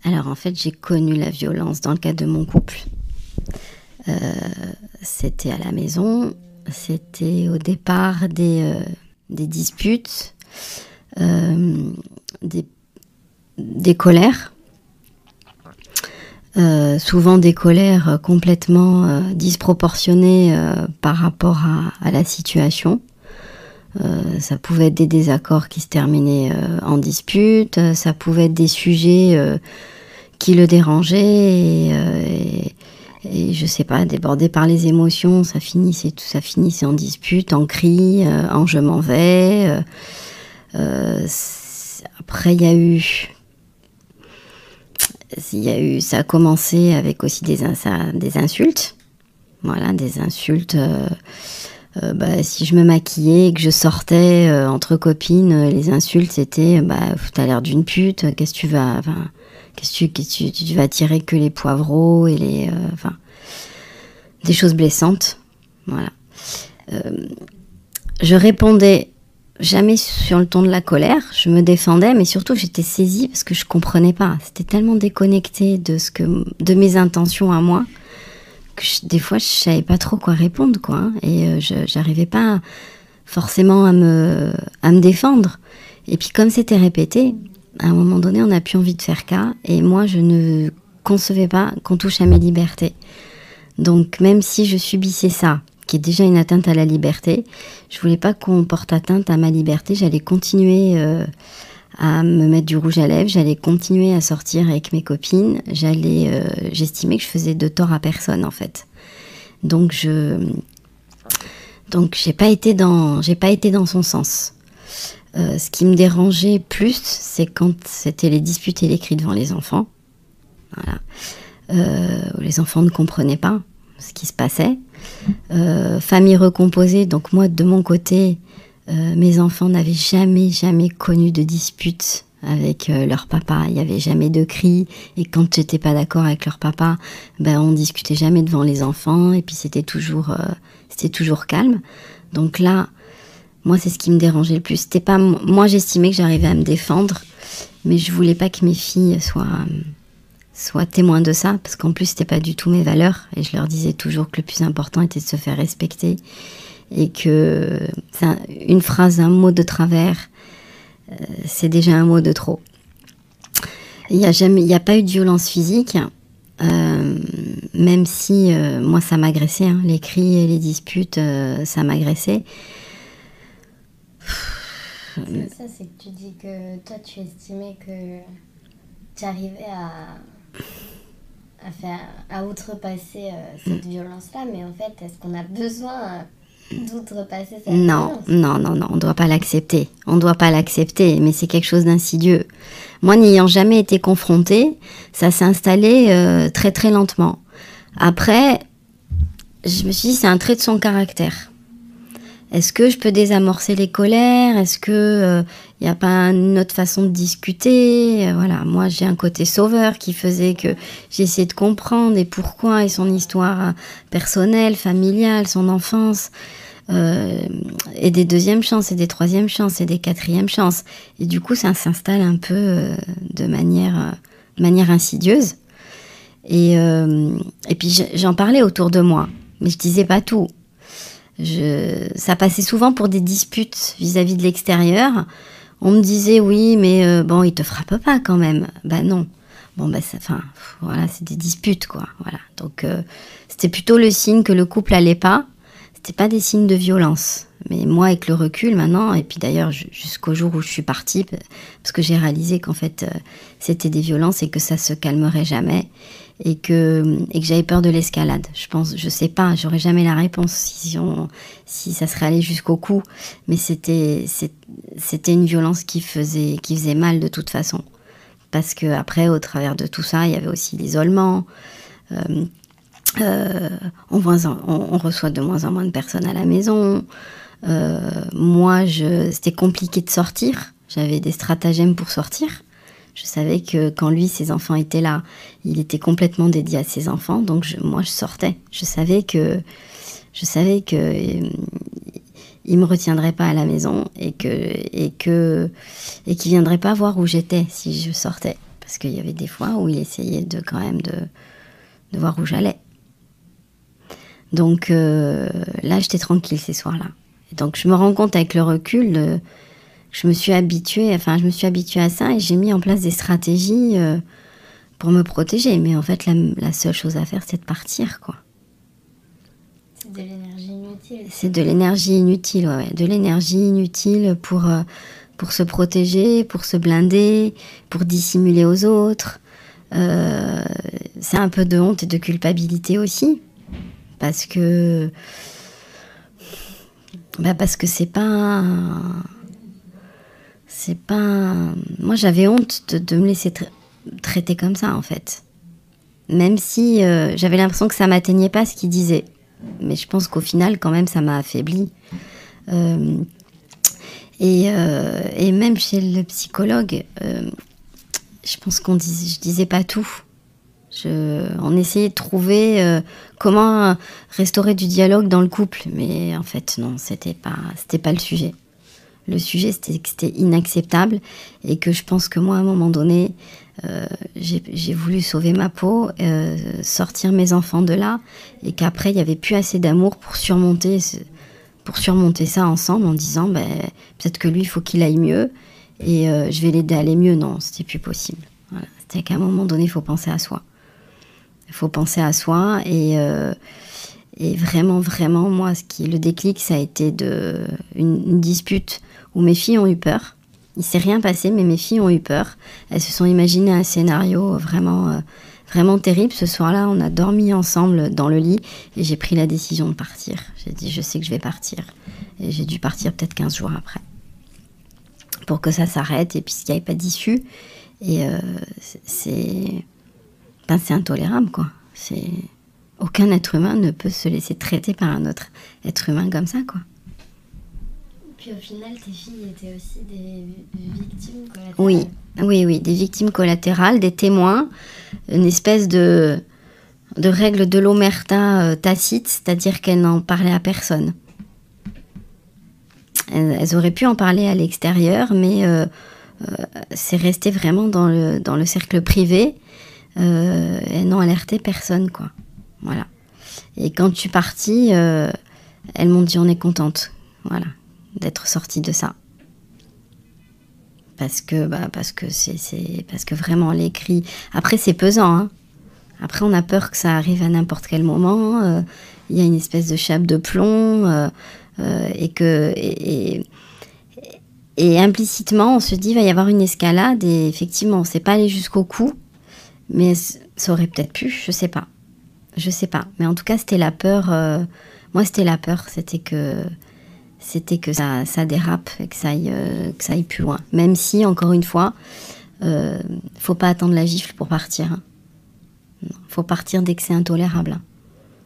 Alors en fait, j'ai connu la violence dans le cadre de mon couple. C'était à la maison, c'était au départ des disputes, des colères, souvent des colères complètement disproportionnées par rapport à la situation. Ça pouvait être des désaccords qui se terminaient en dispute, ça pouvait être des sujets qui le dérangeaient et je sais pas, débordé par les émotions, ça finissait en dispute, en cris, en je m'en vais. Après, il y a eu, ça a commencé avec aussi des insultes. Voilà, des insultes. Si je me maquillais et que je sortais entre copines, les insultes c'était t'as l'air d'une pute, qu'est-ce que tu vas, tu vas tirer que les poivreaux et des choses blessantes. Voilà. Je répondais jamais sur le ton de la colère, je me défendais, mais surtout j'étais saisie parce que je comprenais pas. C'était tellement déconnecté de mes intentions à moi que des fois je savais pas trop quoi répondre, quoi, hein, et j'arrivais pas forcément à me défendre. Et puis comme c'était répété, à un moment donné, on n'a plus envie de faire cas, et moi je ne concevais pas qu'on touche à mes libertés. Donc même si je subissais ça, qui est déjà une atteinte à la liberté, je voulais pas qu'on porte atteinte à ma liberté. J'allais continuer à me mettre du rouge à lèvres, j'allais continuer à sortir avec mes copines, j'estimais que je faisais de tort à personne en fait. Donc j'ai pas été dans son sens. Ce qui me dérangeait plus, c'est quand c'était les disputes et les cris devant les enfants. Voilà. Les enfants ne comprenaient pas ce qui se passait. Famille recomposée, donc moi de mon côté, mes enfants n'avaient jamais connu de dispute avec leur papa. Il n'y avait jamais de cris, et quand j'étais pas d'accord avec leur papa, on discutait jamais devant les enfants, et puis c'était toujours calme. Donc là, moi c'est ce qui me dérangeait le plus. C'était pas moi, j'estimais que j'arrivais à me défendre, mais je voulais pas que mes filles soient témoins de ça, parce qu'en plus c'était pas du tout mes valeurs, et je leur disais toujours que le plus important était de se faire respecter, et que une phrase, un mot de travers, c'est déjà un mot de trop. Il n'y a pas eu de violence physique, même si moi ça m'agressait, hein, les cris et les disputes, ça m'agressait. C'est ça, c'est que tu dis que toi tu estimais que tu arrivais à outrepasser cette violence-là, mais en fait, est-ce qu'on a besoin d'outrepasser cette violence? Non, on ne doit pas l'accepter. On ne doit pas l'accepter, mais c'est quelque chose d'insidieux. Moi, n'ayant jamais été confrontée, ça s'est installé très très lentement. Après, je me suis dit, c'est un trait de son caractère. Est-ce que je peux désamorcer les colères? Est-ce que y a pas une autre façon de discuter? Voilà, moi j'ai un côté sauveur qui faisait que j'essayais de comprendre et pourquoi, et son histoire personnelle, familiale, son enfance, et des deuxièmes chances, et des troisièmes chances, et des quatrièmes chances. Et du coup, ça s'installe un peu de manière insidieuse. Et puis j'en parlais autour de moi, mais je disais pas tout. Ça passait souvent pour des disputes vis-à-vis de l'extérieur. On me disait oui, mais il te frappe pas quand même. Non. Voilà, c'est des disputes, quoi. Voilà. Donc c'était plutôt le signe que le couple allait pas. C'était pas des signes de violence. Mais moi, avec le recul maintenant, et puis d'ailleurs jusqu'au jour où je suis partie, parce que j'ai réalisé qu'en fait c'était des violences et que ça se calmerait jamais. Et que j'avais peur de l'escalade. Je sais pas, j'aurais jamais la réponse si ça serait allé jusqu'au cou, mais c'était une violence qui faisait mal de toute façon, parce que après, au travers de tout ça, il y avait aussi l'isolement. On reçoit de moins en moins de personnes à la maison. Moi, c'était compliqué de sortir. J'avais des stratagèmes pour sortir. Je savais que quand lui, ses enfants étaient là, il était complètement dédié à ses enfants. Donc moi, je sortais. Je savais que il me retiendrait pas à la maison et qu'il viendrait pas voir où j'étais si je sortais. Parce qu'il y avait des fois où il essayait quand même de voir où j'allais. Donc là, j'étais tranquille ces soirs-là. Et donc je me rends compte avec le recul, je me suis habituée à ça et j'ai mis en place des stratégies pour me protéger. Mais en fait, la seule chose à faire, c'est de partir, quoi. C'est de l'énergie inutile. C'est de l'énergie inutile, ouais. De l'énergie inutile pour se protéger, pour se blinder, pour dissimuler aux autres. C'est un peu de honte et de culpabilité aussi. Parce que c'est pas... Moi, j'avais honte de me laisser traiter comme ça, en fait. Même si j'avais l'impression que ça m'atteignait pas ce qu'il disait. Mais je pense qu'au final, quand même, ça m'a affaiblie. Et même chez le psychologue, je pense je disais pas tout. On essayait de trouver comment restaurer du dialogue dans le couple. Mais en fait, non, c'était pas le sujet. Le sujet, c'était que c'était inacceptable et que je pense que moi, à un moment donné, j'ai voulu sauver ma peau, sortir mes enfants de là, et qu'après, il n'y avait plus assez d'amour pour surmonter ça ensemble en disant, peut-être que lui, il faut qu'il aille mieux et je vais l'aider à aller mieux. Non, c'était plus possible. Voilà. C'était qu'à un moment donné, il faut penser à soi. Il faut penser à soi et vraiment, vraiment, moi, le déclic, ça a été une dispute où mes filles ont eu peur. Il s'est rien passé, mais mes filles ont eu peur. Elles se sont imaginées un scénario vraiment, vraiment terrible. Ce soir-là, on a dormi ensemble dans le lit et j'ai pris la décision de partir. J'ai dit, je sais que je vais partir. Et j'ai dû partir peut-être 15 jours après pour que ça s'arrête et puis qu'il n'y avait pas d'issue. Et c'est intolérable, quoi. Aucun être humain ne peut se laisser traiter par un autre être humain comme ça, quoi. Puis au final, tes filles étaient aussi des victimes collatérales. Oui, des victimes collatérales, des témoins, une espèce de règle de l'omerta tacite, c'est-à-dire qu'elles n'en parlaient à personne. Elles auraient pu en parler à l'extérieur, mais c'est resté vraiment dans le cercle privé. Elles n'ont alerté personne, quoi. Voilà. Et quand je suis partie, elles m'ont dit on est contente, voilà, d'être sortie de ça. Parce que vraiment les cris. Après c'est pesant, hein. Après on a peur que ça arrive à n'importe quel moment. Il y a une espèce de chape de plomb et implicitement on se dit il va y avoir une escalade et effectivement on ne s'est pas allé jusqu'au cou. Mais ça aurait peut-être pu, je sais pas. Mais en tout cas, c'était la peur. Moi, c'était la peur. C'était que ça dérape et que ça aille plus loin. Même si, encore une fois, faut pas attendre la gifle pour partir. Hein. Non, faut partir dès que c'est intolérable. Hein.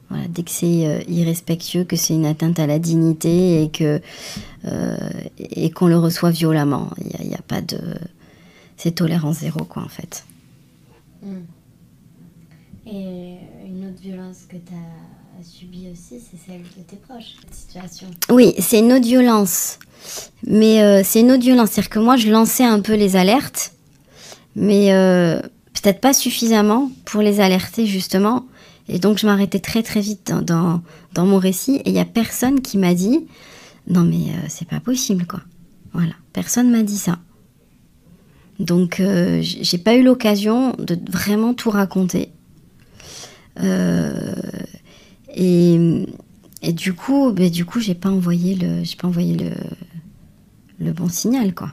Voilà, dès que c'est irrespectueux, que c'est une atteinte à la dignité et qu'on le reçoit violemment. Il y a pas de... C'est tolérance zéro, quoi, en fait. Et une autre violence que tu as subie aussi, c'est celle de tes proches, cette situation. Oui, c'est une autre violence. Mais c'est une autre violence. C'est-à-dire que moi, je lançais un peu les alertes, mais peut-être pas suffisamment pour les alerter, justement. Et donc, je m'arrêtais très, très vite dans mon récit. Et il n'y a personne qui m'a dit « Non, mais c'est pas possible, quoi. » Voilà, personne m'a dit ça. Donc, j'ai pas eu l'occasion de vraiment tout raconter. Et du coup, j'ai pas envoyé le bon signal, quoi.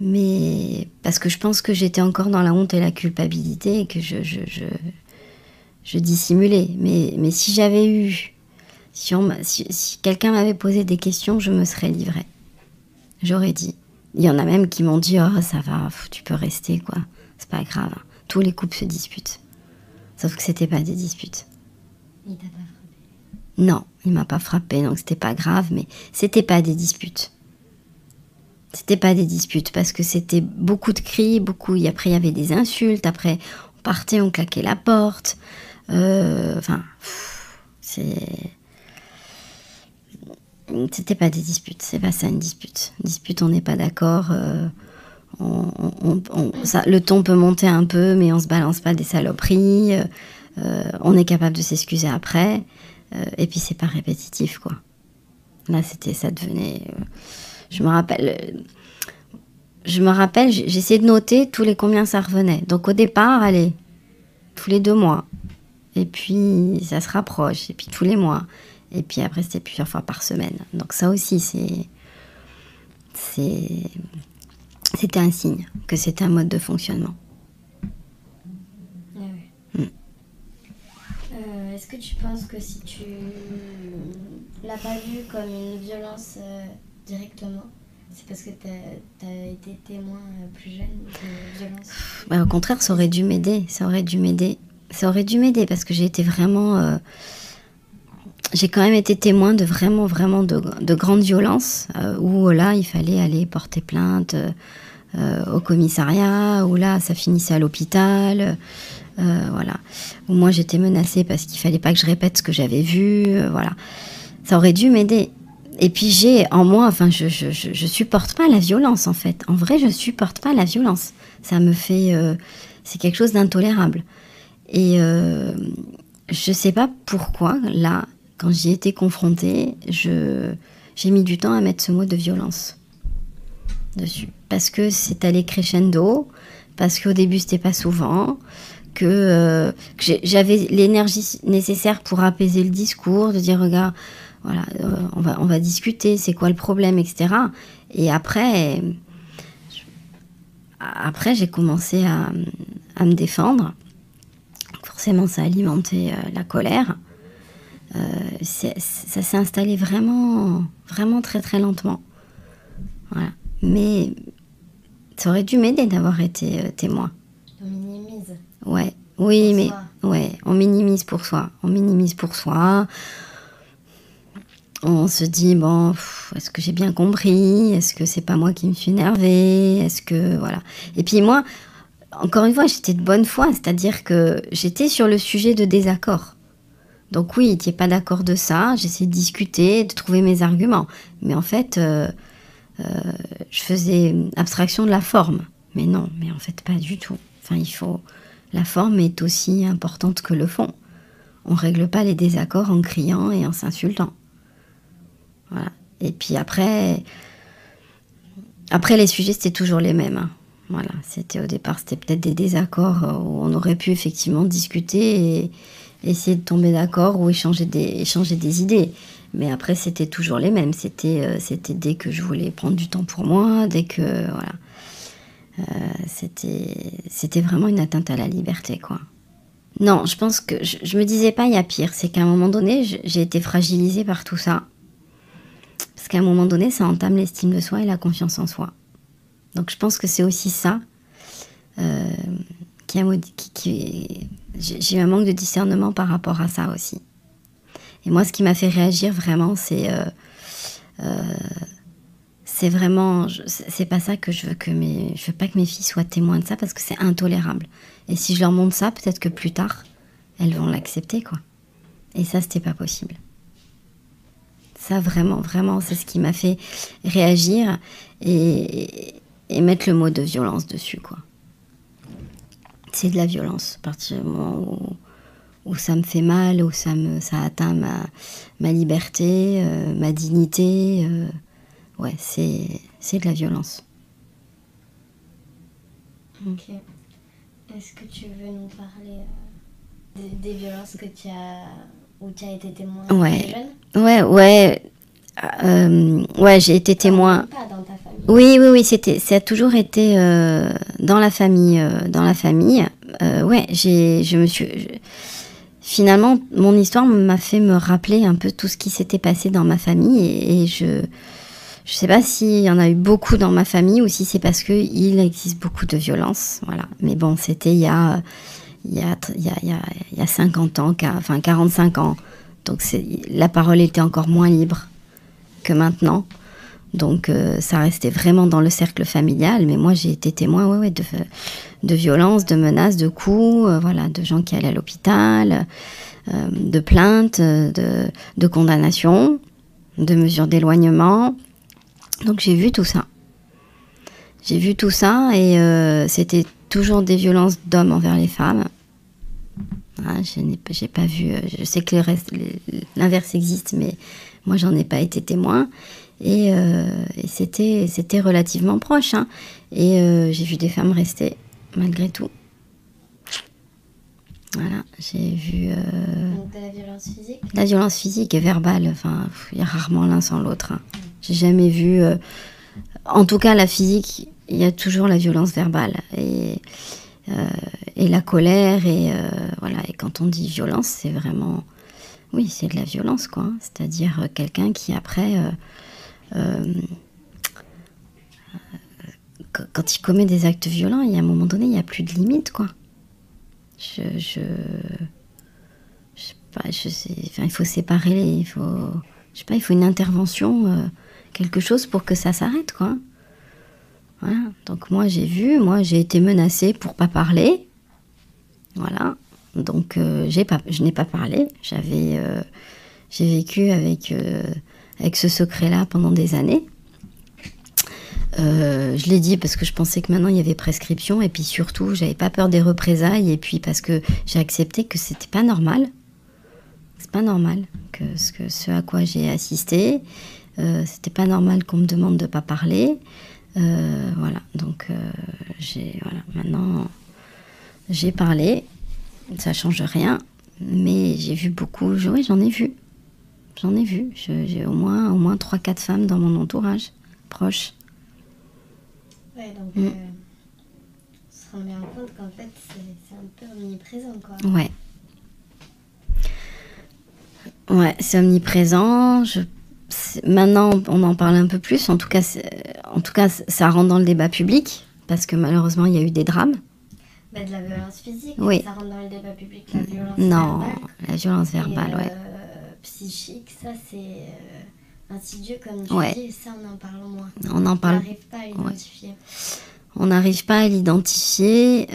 Mais parce que je pense que j'étais encore dans la honte et la culpabilité et que je dissimulais. Mais si j'avais eu, si quelqu'un m'avait posé des questions, je me serais livrée. J'aurais dit. Il y en a même qui m'ont dit « Oh, ça va, tu peux rester, quoi. C'est pas grave. Hein. Tous les couples se disputent. » Sauf que c'était pas des disputes. Il t'a pas frappé? Non, il m'a pas frappé, donc c'était pas grave, mais c'était pas des disputes. C'était pas des disputes, parce que c'était beaucoup de cris, après il y avait des insultes, après on partait, on claquait la porte. C'était pas des disputes, c'est pas ça une dispute. Une dispute, on n'est pas d'accord, Le ton peut monter un peu, mais on se balance pas des saloperies. On est capable de s'excuser après. Et puis, c'est pas répétitif, quoi. Là, ça devenait... Je me rappelle, j'essayais de noter tous les combien ça revenait. Donc, au départ, allez, tous les 2 mois. Et puis, ça se rapproche. Et puis, tous les mois. Et puis, après, c'était plusieurs fois par semaine. Donc, ça aussi, c'était un signe que c'était un mode de fonctionnement. Ah ouais. Est-ce que tu penses que si tu l'as pas vu comme une violence directement, c'est parce que tu as été témoin plus jeune de violence? Au contraire, ça aurait dû m'aider. Ça aurait dû m'aider parce que j'ai été vraiment... j'ai quand même été témoin de vraiment de grandes violences où là, il fallait aller porter plainte au commissariat, où là, ça finissait à l'hôpital, voilà. Où moi, j'étais menacée parce qu'il fallait pas que je répète ce que j'avais vu, voilà. Ça aurait dû m'aider. Et puis j'ai en moi, enfin, je supporte pas la violence, en fait. En vrai, je supporte pas la violence. Ça me fait... c'est quelque chose d'intolérable. Et je sais pas pourquoi, là... Quand j'y ai été confrontée, j'ai mis du temps à mettre ce mot de violence dessus. Parce que c'est allé crescendo, parce qu'au début, c'était pas souvent, que j'avais l'énergie nécessaire pour apaiser le discours, de dire, regarde, voilà, on va discuter, c'est quoi le problème, etc. Et après j'ai commencé à me défendre. Forcément, ça a alimenté la colère. Ça s'est installé vraiment très très lentement. Voilà. Mais ça aurait dû m'aider d'avoir été témoin. On minimise. Ouais. Oui, pour mais soi. ouais, on minimise pour soi. On minimise pour soi. On se dit, bon, est-ce que j'ai bien compris? Est-ce que c'est pas moi qui me suis énervée? Est-ce que... Voilà. Et puis moi, encore une fois, j'étais de bonne foi. C'est-à-dire que j'étais sur le sujet de désaccord. Donc oui, tu n'es pas d'accord de ça, j'essaie de discuter, de trouver mes arguments. Mais en fait, je faisais abstraction de la forme. Mais non, mais en fait, pas du tout. Enfin, la forme est aussi importante que le fond. On ne règle pas les désaccords en criant et en s'insultant. Voilà. Et puis après, les sujets, c'était toujours les mêmes. Hein. Voilà. Au départ, c'était peut-être des désaccords où on aurait pu effectivement discuter et essayer de tomber d'accord ou échanger des idées. Mais après, c'était toujours les mêmes. C'était dès que je voulais prendre du temps pour moi, dès que... Voilà. C'était vraiment une atteinte à la liberté, quoi. Non, je pense que... Je me disais pas, il y a pire. C'est qu'à un moment donné, j'ai été fragilisée par tout ça. Parce qu'à un moment donné, ça entame l'estime de soi et la confiance en soi. Donc je pense que c'est aussi ça j'ai eu un manque de discernement par rapport à ça aussi. Et moi, ce qui m'a fait réagir vraiment, c'est vraiment... C'est pas ça que je veux je veux pas que mes filles soient témoins de ça parce que c'est intolérable. Et si je leur montre ça, peut-être que plus tard, elles vont l'accepter, quoi. Et ça, c'était pas possible. Ça, vraiment, c'est ce qui m'a fait réagir et mettre le mot de violence dessus, quoi. C'est de la violence, à partir du moment où ça me fait mal, où ça atteint ma liberté, ma dignité. Ouais, c'est de la violence. Ok. Est-ce que tu veux nous parler des violences où tu as été témoin jeune? Ouais, j'ai été témoin. Pas dans ta famille. Oui, ça a toujours été dans la famille. Finalement, mon histoire m'a fait me rappeler un peu tout ce qui s'était passé dans ma famille et je sais pas s'il y en a eu beaucoup dans ma famille ou si c'est parce qu'il existe beaucoup de violence. Voilà. Mais bon, c'était il y a 50 ans, enfin 45 ans. Donc la parole était encore moins libre que maintenant. Donc ça restait vraiment dans le cercle familial. Mais moi, j'ai été témoin de violences, de menaces, de coups, voilà, de gens qui allaient à l'hôpital, de plaintes, de condamnations, de mesures d'éloignement. Donc j'ai vu tout ça. J'ai vu tout ça et c'était toujours des violences d'hommes envers les femmes. Ah, j'ai pas vu. Je sais que l'inverse existe, mais moi, j'en ai pas été témoin. Et c'était relativement proche. Hein. Et j'ai vu des femmes rester, malgré tout. Voilà, j'ai vu... Donc de la violence physique? La violence physique et verbale. Enfin, il y a rarement l'un sans l'autre. Hein. J'ai jamais vu... en tout cas, la physique, il y a toujours la violence verbale. Et la colère. Et voilà. Et quand on dit violence, c'est vraiment... Oui, c'est de la violence, quoi. Hein. C'est-à-dire quelqu'un qui, après... quand il commet des actes violents, il y a un moment donné, il n'y a plus de limite, quoi. Je sais pas, enfin, il faut séparer, il faut une intervention, quelque chose pour que ça s'arrête, quoi. Voilà. Donc moi j'ai été menacée pour pas parler, voilà. Donc je n'ai pas parlé. J'ai vécu avec ce secret-là pendant des années. Je l'ai dit parce que je pensais que maintenant il y avait prescription et puis surtout j'avais pas peur des représailles et puis parce que j'ai accepté que c'était pas normal. C'est pas normal que ce à quoi j'ai assisté, c'était pas normal qu'on me demande de pas parler. Voilà, donc maintenant j'ai parlé, ça change rien, mais j'ai vu beaucoup, oui, j'en ai vu. J'ai au moins 3-4 femmes dans mon entourage proche. Ouais, donc on se rend bien compte qu'en fait c'est un peu omniprésent, quoi. Ouais, c'est omniprésent. Maintenant, on en parle un peu plus. En tout cas, ça rentre dans le débat public parce que malheureusement, il y a eu des drames. Bah, de la violence physique, oui. Ça rentre dans le débat public, la violence verbale. La violence verbale, ouais. Psychique, ça c'est insidieux comme tu dis, et ça on en parle moins. On n'arrive pas à l'identifier. On n'arrive pas à l'identifier.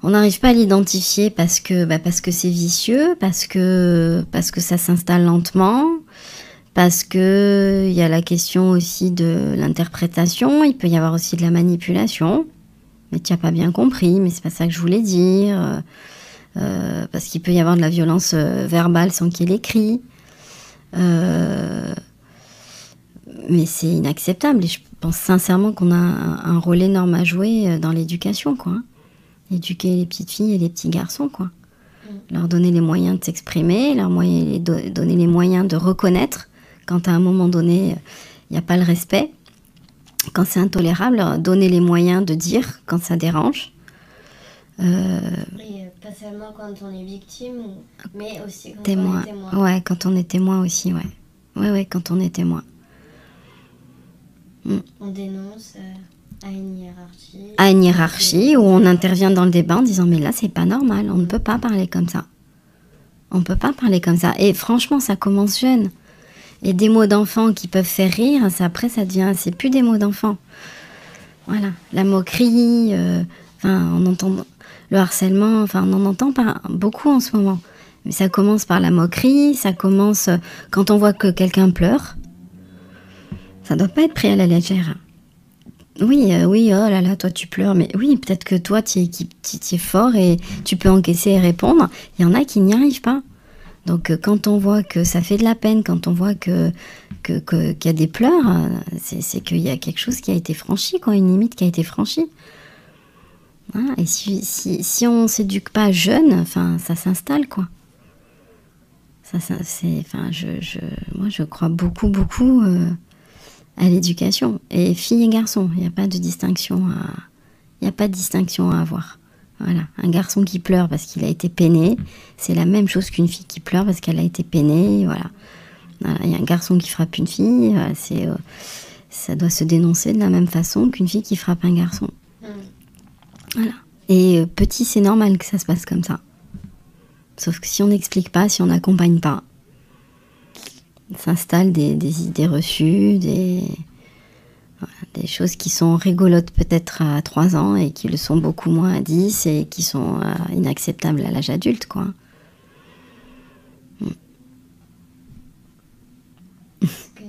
On n'arrive pas à l'identifier parce que c'est vicieux, parce que ça s'installe lentement, parce que il y a la question aussi de l'interprétation. Il peut y avoir aussi de la manipulation. Mais tu n'as pas bien compris, mais c'est pas ça que je voulais dire. Parce qu'il peut y avoir de la violence verbale sans qu'il y ait l'écrit. Mais c'est inacceptable. Et je pense sincèrement qu'on a un rôle énorme à jouer dans l'éducation, quoi. Éduquer les petites filles et les petits garçons, quoi. Leur donner les moyens de s'exprimer, donner les moyens de reconnaître quand à un moment donné, il n'y a pas le respect. Quand c'est intolérable, leur donner les moyens de dire quand ça dérange. Et pas seulement quand on est victime, mais aussi quand on est témoin. Ouais, quand on est témoin aussi, ouais. Ouais, quand on est témoin. On dénonce à une hiérarchie. À une hiérarchie où on intervient dans le débat en disant mais là c'est pas normal, on ne peut pas parler comme ça. On ne peut pas parler comme ça. Et franchement, ça commence jeune. Et des mots d'enfant qui peuvent faire rire, après ça devient, c'est plus des mots d'enfant. Voilà, la moquerie, on entend le harcèlement, on en entend pas beaucoup en ce moment. Mais ça commence par la moquerie, ça commence quand on voit que quelqu'un pleure. Ça doit pas être pris à la légère. Oui, oh là là, toi tu pleures, mais oui, peut-être que toi tu es fort et tu peux encaisser et répondre. Il y en a qui n'y arrivent pas. Donc quand on voit que ça fait de la peine, quand on voit qu'il y a des pleurs, c'est qu'il y a quelque chose qui a été franchi, quoi, une limite qui a été franchie. Voilà. Et si on s'éduque pas jeune, ça s'installe, quoi. Moi je crois beaucoup à l'éducation. Et filles et garçons, il n'y a pas de distinction à avoir. Voilà. Un garçon qui pleure parce qu'il a été peiné, c'est la même chose qu'une fille qui pleure parce qu'elle a été peinée. Voilà. Il y a un garçon qui frappe une fille, ça doit se dénoncer de la même façon qu'une fille qui frappe un garçon. Voilà. Et petit, c'est normal que ça se passe comme ça. Sauf que si on n'explique pas, si on n'accompagne pas, s'installent des idées reçues, des choses qui sont rigolotes peut-être à 3 ans et qui le sont beaucoup moins à 10 et qui sont inacceptables à l'âge adulte, quoi. Est-ce que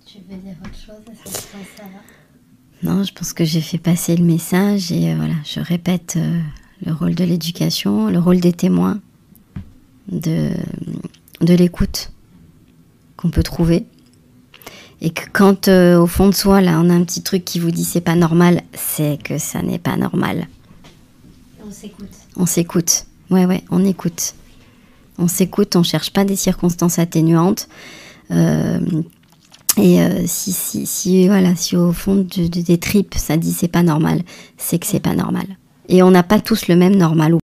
tu veux dire autre chose? Est-ce que tu penses ça va? Non, je pense que j'ai fait passer le message et voilà, je répète le rôle de l'éducation, le rôle des témoins, de l'écoute qu'on peut trouver. Et que quand au fond de soi, là, on a un petit truc qui vous dit c'est pas normal, c'est que ça n'est pas normal. On s'écoute. On s'écoute. Ouais, on écoute. On s'écoute, on cherche pas des circonstances atténuantes. Si au fond des tripes, ça dit c'est pas normal, c'est que c'est pas normal. Et on n'a pas tous le même normal.